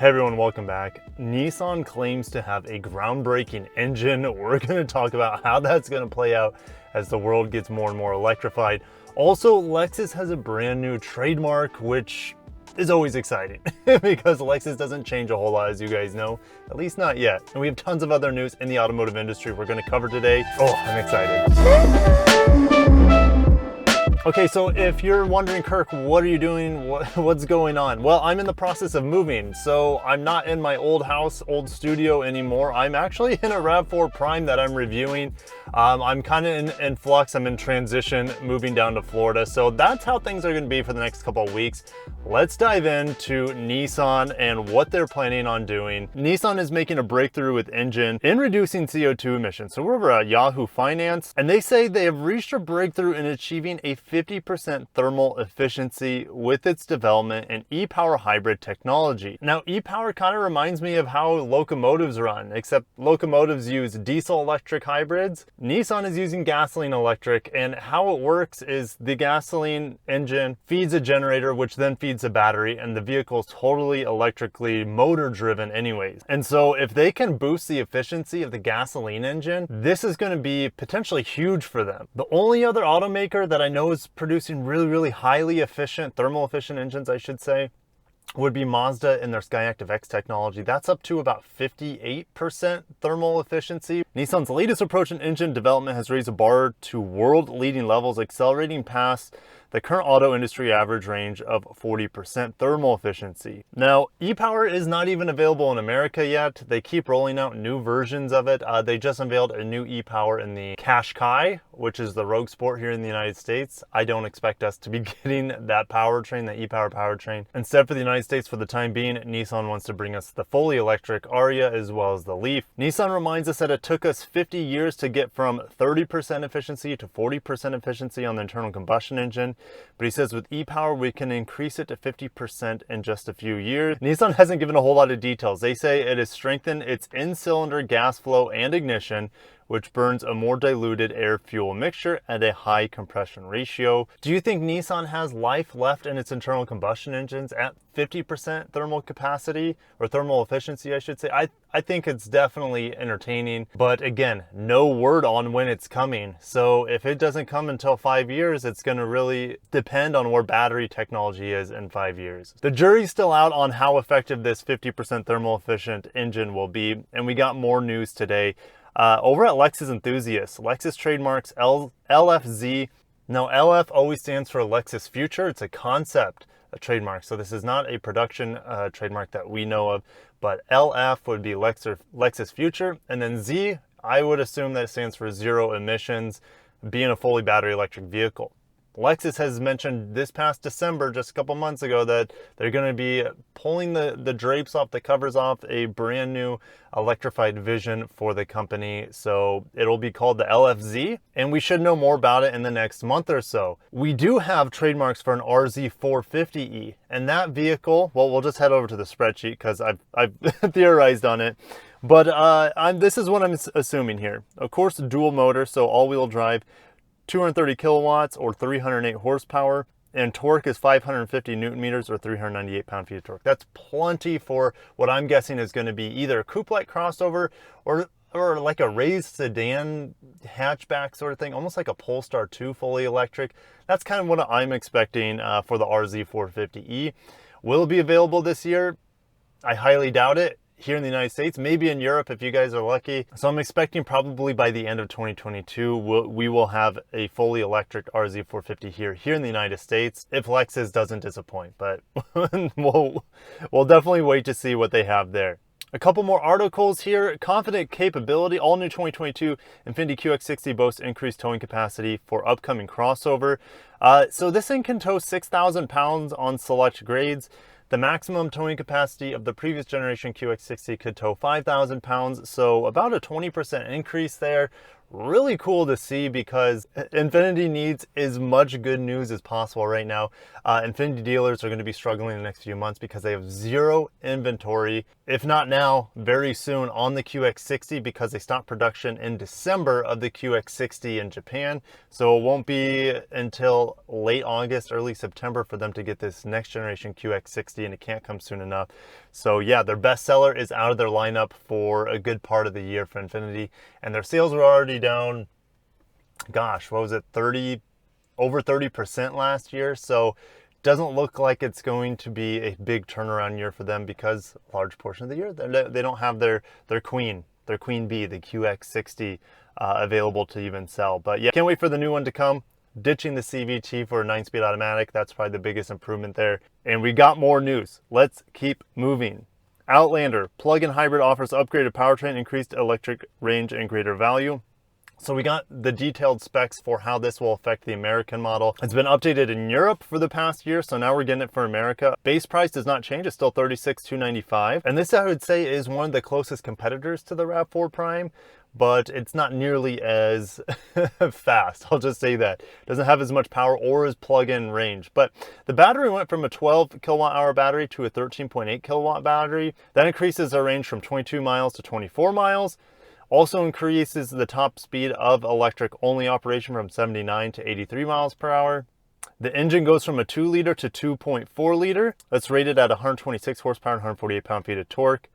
Hey everyone, welcome back. Nissan claims to have a groundbreaking engine. We're going to talk about how that's going to play out as the world gets more and more electrified. Also, Lexus has a brand new trademark, which is always exciting because Lexus doesn't change a whole lot, as you guys know, at least not yet. And we have tons of other news in the automotive industry we're going to cover today. Oh, I'm excited. Okay, so if you're wondering, Kirk, what are you doing? What's going on? Well, I'm in the process of moving, so I'm not in my old house, old studio anymore. I'm actually in a RAV4 Prime that I'm reviewing. I'm kind of in flux. I'm in transition, moving down to Florida. So that's how things are going to be for the next couple of weeks. Let's dive into Nissan and what they're planning on doing. Nissan is making a breakthrough with engine in reducing CO2 emissions. So we're over at Yahoo Finance, and they say they have reached a breakthrough in achieving a 50% thermal efficiency with its development in e-power hybrid technology. Now, e-power kind of reminds me of how locomotives run, except locomotives use diesel electric hybrids. Nissan is using gasoline electric, and how it works is the gasoline engine feeds a generator, which then feeds a battery, and the vehicle is totally electrically motor driven anyways. And so if they can boost the efficiency of the gasoline engine, this is going to be potentially huge for them. The only other automaker that I know is producing really highly efficient, thermal efficient engines, I should say, would be Mazda in their Skyactiv X technology. That's up to about 58% thermal efficiency. Nissan's latest approach in engine development has raised the bar to world-leading levels, accelerating past the current auto industry average range of 40% thermal efficiency. Now, e-power is not even available in America yet. They keep rolling out new versions of it. They just unveiled a new e-power in the Qashqai, which is the Rogue Sport here in the United States. I don't expect us to be getting that powertrain, the e-power powertrain. Instead, for the United States, for the time being, Nissan wants to bring us the fully electric Ariya as well as the Leaf. Nissan reminds us that it took us 50 years to get from 30% efficiency to 40% efficiency on the internal combustion engine. But he says with e-power, we can increase it to 50% in just a few years. Nissan hasn't given a whole lot of details. They say it has strengthened its in-cylinder gas flow and ignition, which burns a more diluted air-fuel mixture at a high compression ratio. Do you think Nissan has life left in its internal combustion engines at 50% thermal capacity, or thermal efficiency, I should say? I think it's definitely entertaining, but again, no word on when it's coming. So if it doesn't come until 5 years, it's gonna really depend on where battery technology is in 5 years. The jury's still out on how effective this 50% thermal efficient engine will be, and we got more news today. Over at Lexus Enthusiasts, Lexus Trademark's LFZ. Now, LF always stands for Lexus Future. It's a concept, a trademark. So this is not a production trademark that we know of, but LF would be Lexus Future. And then Z, I would assume that stands for zero emissions, being a fully battery electric vehicle. Lexus has mentioned this past December, just a couple months ago, that they're going to be pulling the drapes off, the covers off, a brand new electrified vision for the company. So it'll be called the LFZ, and we should know more about it in the next month or so. We do have trademarks for an RZ450e, and that vehicle, well, we'll just head over to the spreadsheet because I've theorized on it. But this is what I'm assuming here. Of course, dual motor, so all-wheel drive, 230 kilowatts or 308 horsepower, and torque is 550 newton meters or 398 pound-feet of torque. That's plenty for what I'm guessing is going to be either a coupe-like crossover or like a raised sedan hatchback sort of thing, almost like a Polestar 2 fully electric. That's kind of what I'm expecting for the RZ450e. Will it be available this year? I highly doubt it. Here in the United States, maybe in Europe if you guys are lucky. So I'm expecting probably by the end of 2022, we will have a fully electric RZ450 here in the United States, if Lexus doesn't disappoint. But we'll definitely wait to see what they have there. A couple more articles here. Confident capability. All new 2022 Infiniti QX60 boasts increased towing capacity for upcoming crossover. So this thing can tow 6,000 pounds on select grades. The maximum towing capacity of the previous generation QX60 could tow 5,000 pounds, so about a 20% increase there. Really cool to see because Infiniti needs as much good news as possible right now. Infiniti dealers are going to be struggling in the next few months because they have zero inventory, if not now, very soon on the QX60, because they stopped production in December of the QX60 in Japan. So it won't be until late August, early September for them to get this next generation QX60, and it can't come soon enough. So yeah, their best seller is out of their lineup for a good part of the year for Infiniti, and their sales were already down, gosh, what was it, over 30% last year. So doesn't look like it's going to be a big turnaround year for them, because a large portion of the year they don't have their queen bee, the QX60, available to even sell. But yeah, can't wait for the new one to come. Ditching the CVT for a 9-speed automatic, that's probably the biggest improvement there. And we got more news. Let's keep moving. Outlander plug-in hybrid offers upgraded powertrain, increased electric range, and greater value. So we got the detailed specs for how this will affect the American model. It's been updated in Europe for the past year, so now we're getting it for America. Base price does not change, it's still $36,295. And this, I would say, is one of the closest competitors to the RAV4 Prime, but it's not nearly as fast. I'll just say that. It doesn't have as much power or as plug-in range. But the battery went from a 12 kilowatt hour battery to a 13.8 kilowatt battery. That increases our range from 22 miles to 24 miles. Also increases the top speed of electric only operation from 79 to 83 miles per hour. The engine goes from a 2-liter to 2.4 liter. That's rated at 126 horsepower and 148 pound-feet of torque.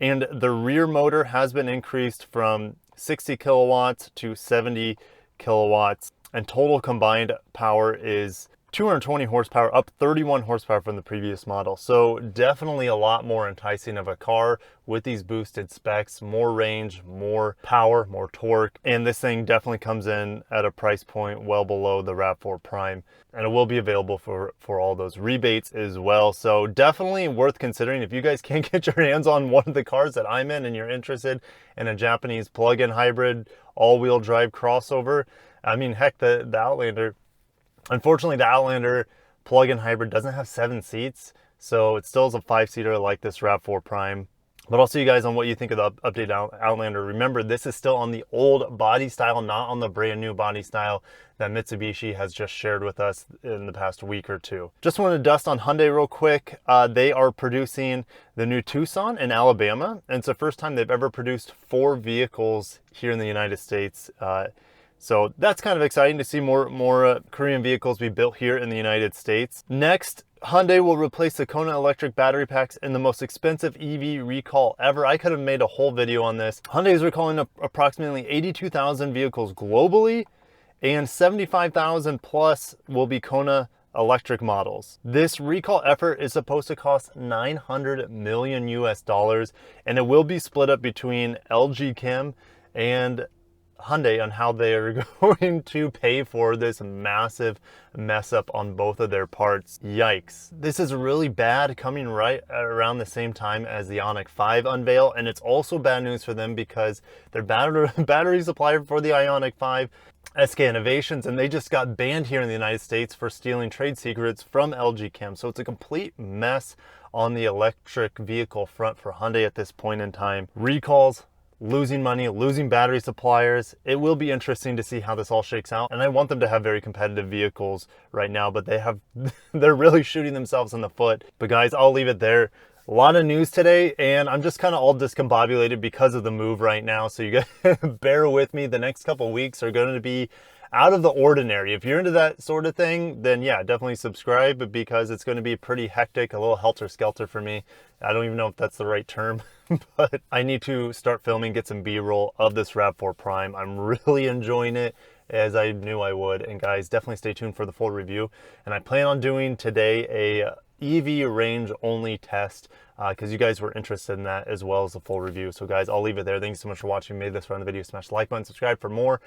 And the rear motor has been increased from 60 kilowatts to 70 kilowatts. And total combined power is 220 horsepower, up 31 horsepower from the previous model. So definitely a lot more enticing of a car with these boosted specs, more range, more power, more torque. And this thing definitely comes in at a price point well below the RAV4 Prime. And it will be available for all those rebates as well. So definitely worth considering. If you guys can't get your hands on one of the cars that I'm in and you're interested in a Japanese plug-in hybrid all-wheel drive crossover, I mean, heck, the Outlander, unfortunately, the Outlander plug-in hybrid doesn't have 7 seats, so it still is a 5-seater like this RAV4 Prime. But I'll see you guys on what you think of the updated Outlander. Remember, this is still on the old body style, not on the brand new body style that Mitsubishi has just shared with us in the past week or two. Just wanted to dust on Hyundai real quick. They are producing the new Tucson in Alabama, and it's the first time they've ever produced 4 vehicles here in the United States. So that's kind of exciting to see more Korean vehicles be built here in the United States. Next, Hyundai will replace the Kona electric battery packs in the most expensive EV recall ever. I could have made a whole video on this. Hyundai is recalling approximately 82,000 vehicles globally, and 75,000 plus will be Kona electric models. This recall effort is supposed to cost $900 million US, and it will be split up between LG Chem and Hyundai on how they are going to pay for this massive mess up on both of their parts. Yikes. This is really bad, coming right around the same time as the Ioniq 5 unveil, and it's also bad news for them because their battery supplier for the Ioniq 5, SK Innovations, and they just got banned here in the United States for stealing trade secrets from LG Chem. So it's a complete mess on the electric vehicle front for Hyundai at this point in time. Recalls, losing money, losing battery suppliers. It will be interesting to see how this all shakes out. And I want them to have very competitive vehicles right now, but they're really shooting themselves in the foot. But guys, I'll leave it there. A lot of news today, and I'm just kind of all discombobulated because of the move right now. So you guys bear with me. The next couple weeks are going to be out of the ordinary. If you're into that sort of thing, then yeah, definitely subscribe, because it's going to be pretty hectic, a little helter-skelter for me. I don't even know if that's the right term, but I need to start filming, get some B-roll of this RAV4 Prime. I'm really enjoying it, as I knew I would. And guys, definitely stay tuned for the full review. And I plan on doing today a EV range only test, because you guys were interested in that, as well as the full review. So guys, I'll leave it there. Thank you so much for watching. If you made this far in the video, smash the like button, subscribe for more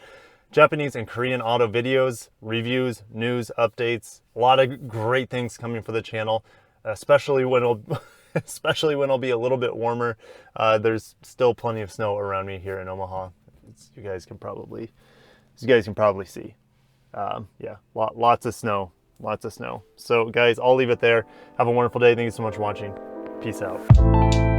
Japanese and Korean auto videos, reviews, news, updates. A lot of great things coming for the channel, especially when it'll be a little bit warmer. There's still plenty of snow around me here in Omaha. You guys can probably see. Yeah, lots of snow. So guys, I'll leave it there. Have a wonderful day. Thank you so much for watching. Peace out.